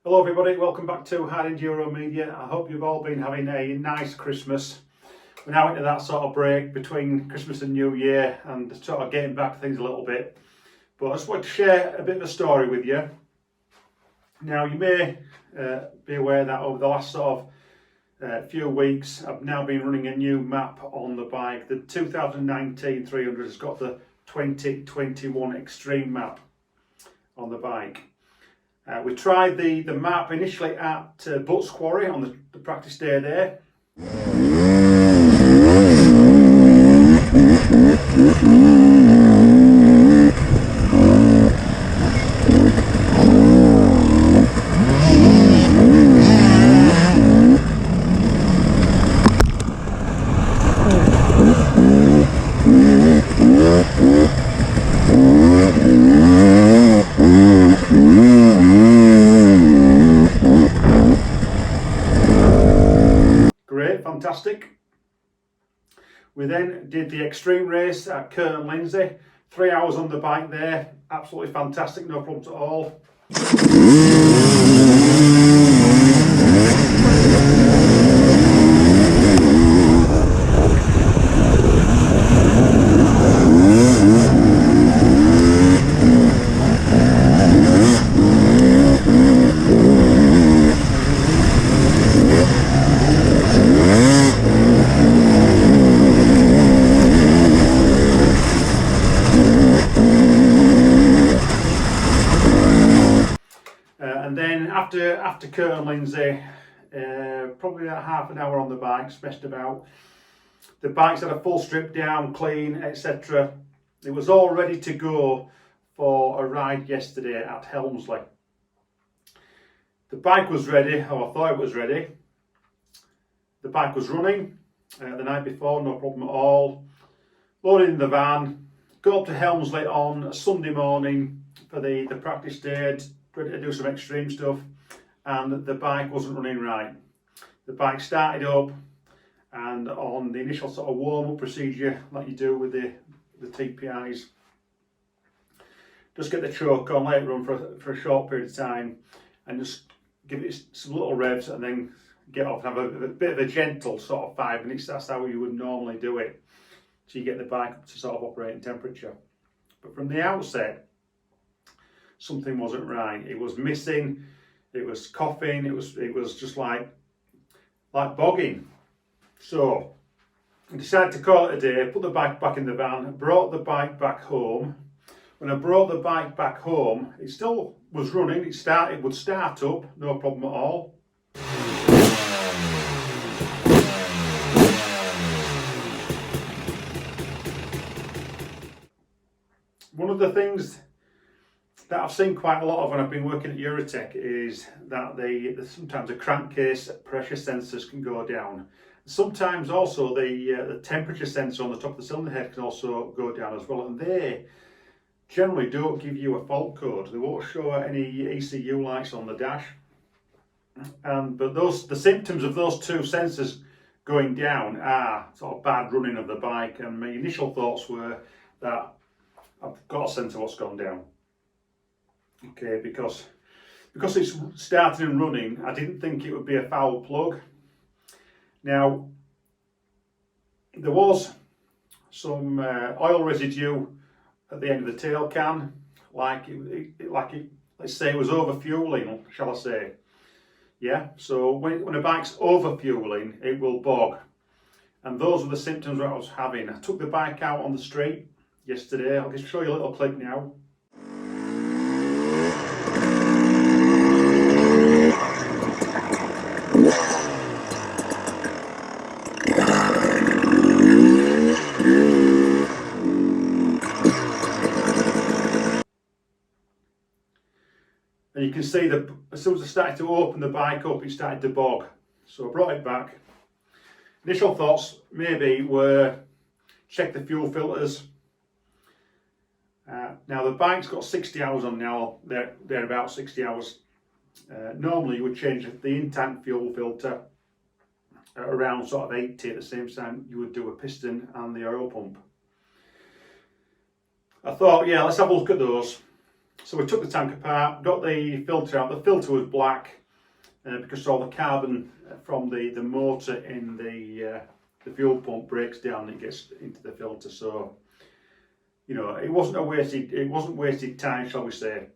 Hello everybody, welcome back to Hard Enduro Media. I hope you've all been having a nice Christmas. We're now into that sort of break between Christmas and New Year and sort of getting back to things a little bit. But I just wanted to share a bit of a story with you. Now you may be aware that over the last sort of few weeks I've now been running a new map on the bike. The 2019 300 has got the 2021 Extreme map on the bike. We tried the map initially at Butts Quarry on the practice day there. Great, fantastic. We then did the extreme race at Curtin Lindsey. 3 hours on the bike there, absolutely fantastic, no problems at all. And then after Curtin Lindsey, probably about half an hour on the bikes, messed about. The bikes had a full strip down, clean, etc. It was all ready to go for a ride yesterday at Helmsley. The bike was ready, or I thought it was ready. The bike was running the night before, no problem at all. Loaded in the van, got up to Helmsley on Sunday morning for the practice day, ready to do some extreme stuff, and the bike wasn't running right. The bike started up, and on the initial sort of warm-up procedure like you do with the TPIs, just get the choke on, let it run for a short period of time, and just give it some little revs, and then get off and have a bit of a gentle sort of 5 minutes. That's how you would normally do it, so you get the bike up to sort of operating temperature. But from the outset, something wasn't right. It was missing, it was coughing, it was just like bogging. So I decided to call it a day, put the bike back in the van, brought the bike back home. When I brought the bike back home, it still was running, it would start up, no problem at all. One of the things that I've seen quite a lot of when I've been working at Eurotech is that sometimes the crankcase pressure sensors can go down. Sometimes also the temperature sensor on the top of the cylinder head can also go down as well, and they generally don't give you a fault code. They won't show any ECU lights on the dash. But the symptoms of those two sensors going down are sort of bad running of the bike, and my initial thoughts were that I've got a sense of what's gone down. Okay, because it's started and running, I didn't think it would be a foul plug. Now, there was some oil residue at the end of the tail can, let's say it was overfueling, shall I say. Yeah, so when a bike's overfueling, it will bog. And those are the symptoms that I was having. I took the bike out on the street yesterday. I'll just show you a little clip now. And you can see that as soon as I started to open the bike up, it started to bog. So I brought it back. Initial thoughts maybe were check the fuel filters. Now the bike's got 60 hours on now, they're about 60 hours. Normally you would change the in-tank fuel filter at around sort of 80 at the same time you would do a piston and the oil pump. I thought, yeah, let's have a look at those. So we took the tank apart, got the filter out. The filter was black because all the carbon from the motor in the fuel pump breaks down and it gets into the filter. So, you know, it wasn't wasted time, shall we say.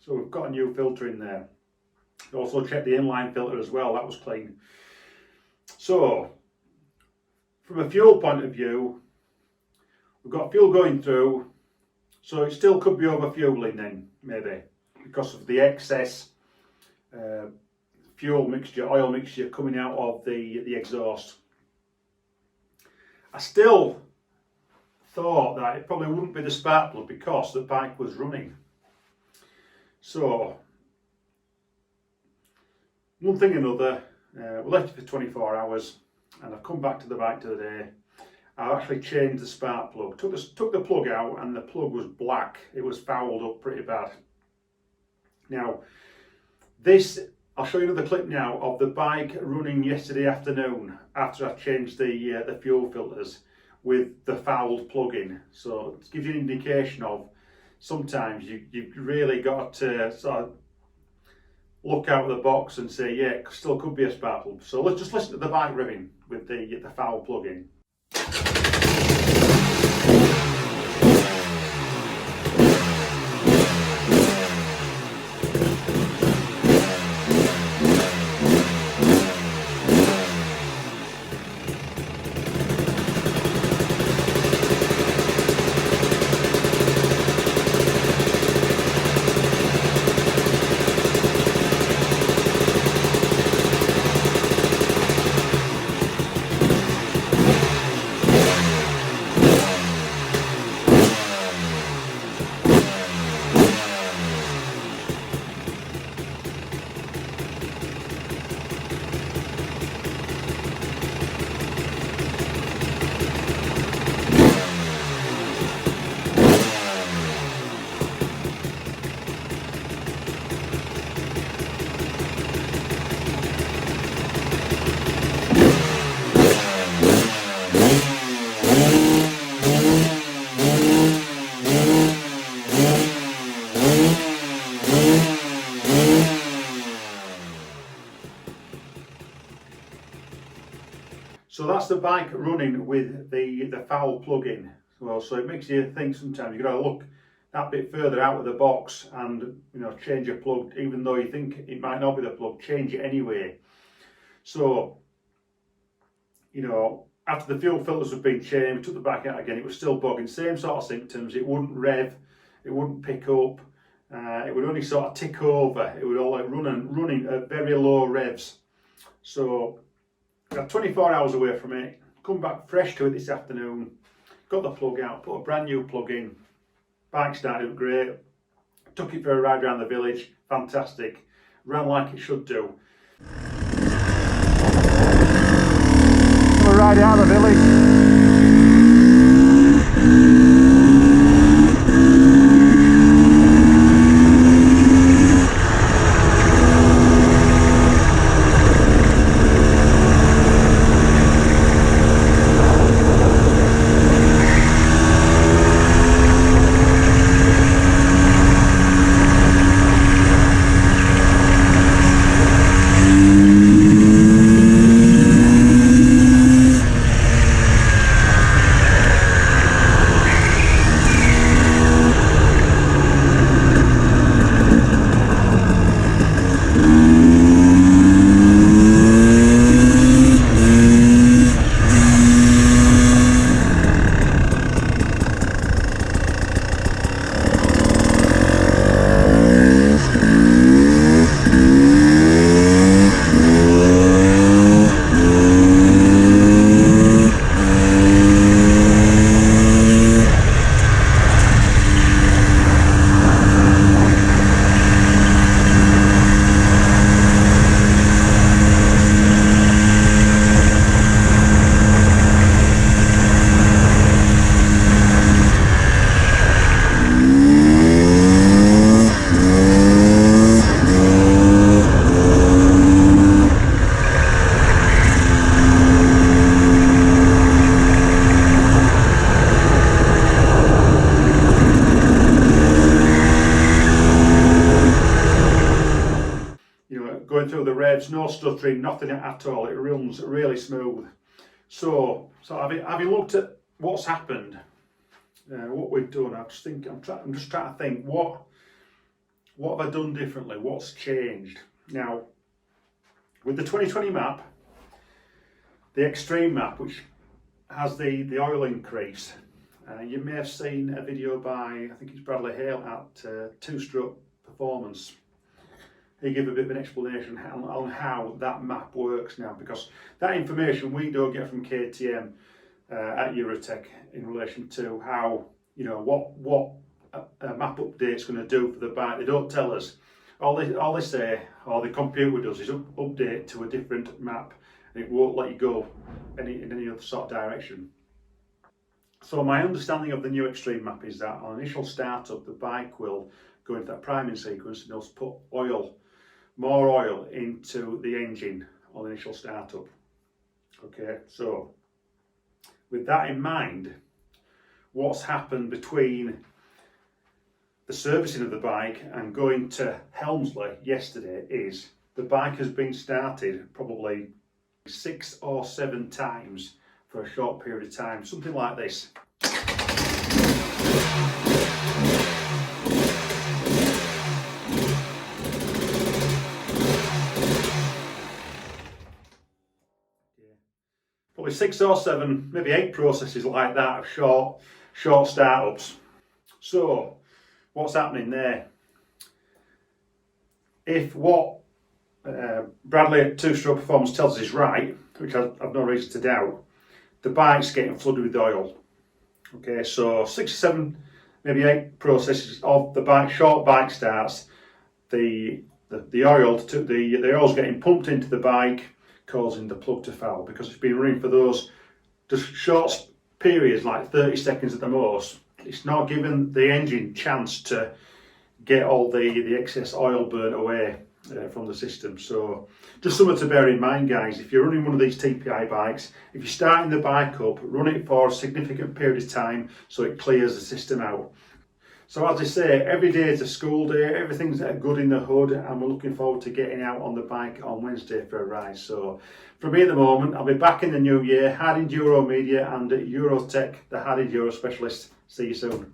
So we've got a new filter in there. Also checked the inline filter as well, that was clean. So, from a fuel point of view, we've got fuel going through, so it still could be over fueling then, maybe, because of the excess fuel mixture, oil mixture coming out of the exhaust. I still thought that it probably wouldn't be the spark plug because the bike was running. So, one thing or another, we left it for 24 hours and I've come back to the bike today. I've actually changed the spark plug, took the plug out and the plug was black. It was fouled up pretty bad. Now, I'll show you another clip now of the bike running yesterday afternoon after I changed the fuel filters with the fouled plug in. So it gives you an indication of sometimes you've really got to sort of look out of the box and say, yeah, it still could be a spark plug. So let's just listen to the bike revving with the foul plug in. So that's the bike running with the foul plug-in. Well, so it makes you think sometimes you've got to look that bit further out of the box and, you know, change your plug, even though you think it might not be the plug, change it anyway. So, you know, after the fuel filters have been changed, we took the bike out again, it was still bugging, same sort of symptoms. It wouldn't rev, it wouldn't pick up, it would only sort of tick over, it would all like running at very low revs. So, got 24 hours away from it, come back fresh to it this afternoon, got the plug out, put a brand new plug in, bike started up great, took it for a ride around the village, fantastic, ran like it should do. We'll ride out of the village. going through the revs, no stuttering, nothing at all. It runs really smooth. So having looked at what's happened, what we've done, I'm just trying to think what have I done differently? What's changed? Now, with the 2020 map, the extreme map, which has the oil increase, you may have seen a video by, I think it's Bradley Hale at Two Stroke Performance. He gave a bit of an explanation on how that map works now, because that information we don't get from KTM at Eurotech in relation to how, what a map update's going to do for the bike. They don't tell us. All they say, or the computer does, is update to a different map, and it won't let you go in any other sort of direction. So my understanding of the new extreme map is that on initial startup, the bike will go into that priming sequence and it'll put more oil into the engine on initial startup. Okay, so with that in mind, what's happened between the servicing of the bike and going to Helmsley yesterday is the bike has been started probably 6 or 7 times for a short period of time, something like this. Probably 6 or 7, maybe 8 processes like that of short startups. So what's happening there? If what Bradley at Two Stroke Performance tells us is right, which I've no reason to doubt, the bike's getting flooded with oil. Okay, so 6 or 7, maybe 8 processes of the bike, short bike starts, the oil's getting pumped into the bike, causing the plug to foul, because it's been running for those just short periods, like 30 seconds at the most. It's not giving the engine chance to get all the excess oil burnt away from the system. So just something to bear in mind, guys. If you're running one of these TPI bikes, if you're starting the bike up, run it for a significant period of time so it clears the system out. So as I say, every day is a school day, everything's good in the hood, and we're looking forward to getting out on the bike on Wednesday for a ride. So for me at the moment, I'll be back in the new year, Hard Enduro Media and Eurotech, the Hard Enduro specialist. See you soon.